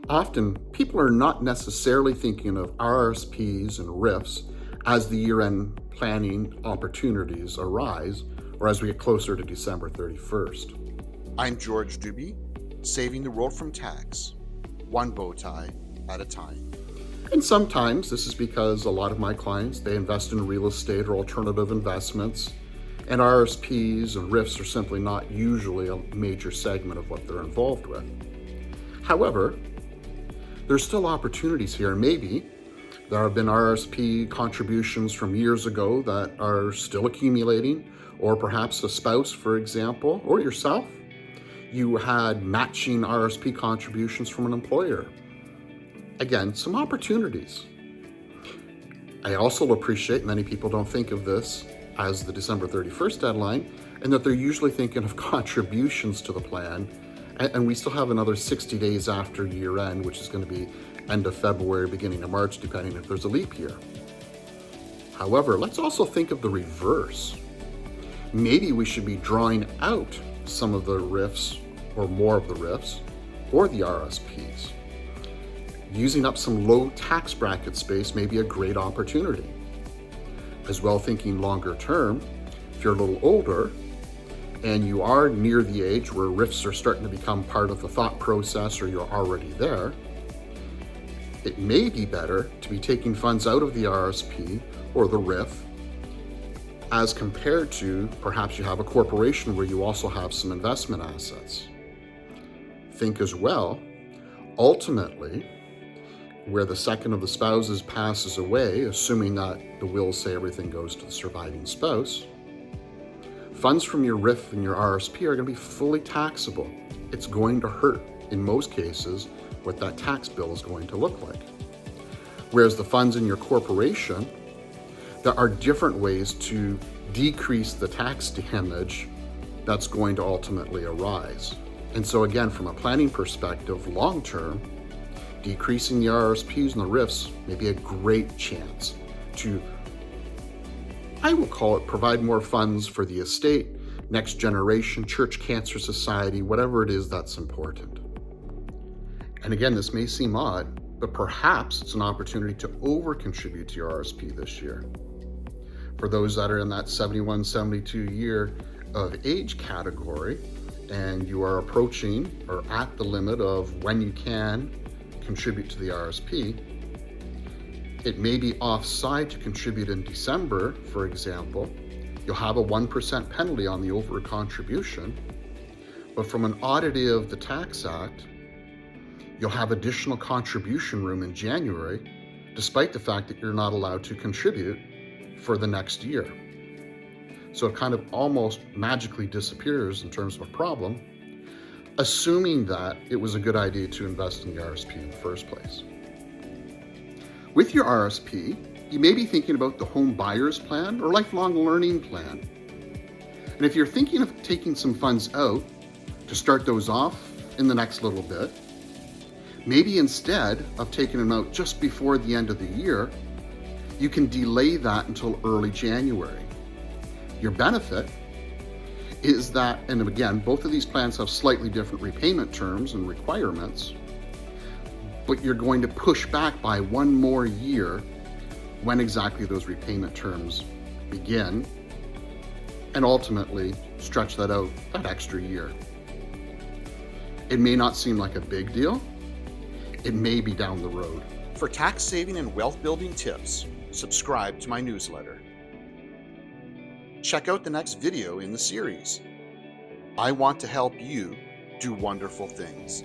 Often, people are not necessarily thinking of RRSPs and RIFs as the year-end planning opportunities arise or as we get closer to December 31st. I'm George Duby, saving the world from tax, one bow tie at a time. And sometimes this is because a lot of my clients, they invest in real estate or alternative investments, and RRSPs and RIFs are simply not usually a major segment of what they're involved with. However, there's still opportunities here. Maybe there have been RRSP contributions from years ago that are still accumulating, or perhaps a spouse, for example, or yourself. You had matching RRSP contributions from an employer. Again, some opportunities. I also appreciate many people don't think of this as the December 31st deadline, and that they're usually thinking of contributions to the plan. And we still have another 60 days after year end, which is going to be end of February, beginning of March, depending if there's a leap year. However, let's also think of the reverse. Maybe we should be drawing out some of the RIFs or more of the RIFs or the RSPs. Using up some low tax bracket space may be a great opportunity. As well, thinking longer term, if you're a little older and you are near the age where RIFs are starting to become part of the thought process or you're already there, it may be better to be taking funds out of the RSP or the RIF as compared to perhaps you have a corporation where you also have some investment assets. Think as well, ultimately, where the second of the spouses passes away, assuming that the wills say everything goes to the surviving spouse, funds from your RIF and your RSP are going to be fully taxable. It's going to hurt, in most cases, what that tax bill is going to look like. Whereas the funds in your corporation, there are different ways to decrease the tax damage that's going to ultimately arise. And so again, from a planning perspective, long term, decreasing the RRSPs and the RIFs may be a great chance to, I will call it, provide more funds for the estate, next generation, Church Cancer Society, whatever it is that's important. And again, this may seem odd, but perhaps it's an opportunity to over-contribute to your RSP this year. For those that are in that 71, 72 year of age category, and you are approaching or at the limit of when you can contribute to the RSP, it may be offside to contribute in December, for example. You'll have a 1% penalty on the over contribution, but from an audit of the Tax Act, you'll have additional contribution room in January, despite the fact that you're not allowed to contribute for the next year. So it kind of almost magically disappears in terms of a problem, assuming that it was a good idea to invest in the RSP in the first place. With your RSP, you may be thinking about the home buyer's plan or lifelong learning plan. And if you're thinking of taking some funds out to start those off in the next little bit, maybe instead of taking them out just before the end of the year, you can delay that until early January. Your benefit is that, and again, both of these plans have slightly different repayment terms and requirements, but you're going to push back by one more year when exactly those repayment terms begin, and ultimately stretch that out that extra year. It may not seem like a big deal. It may be down the road. For tax saving and wealth building tips, subscribe to my newsletter. Check out the next video in the series. I want to help you do wonderful things.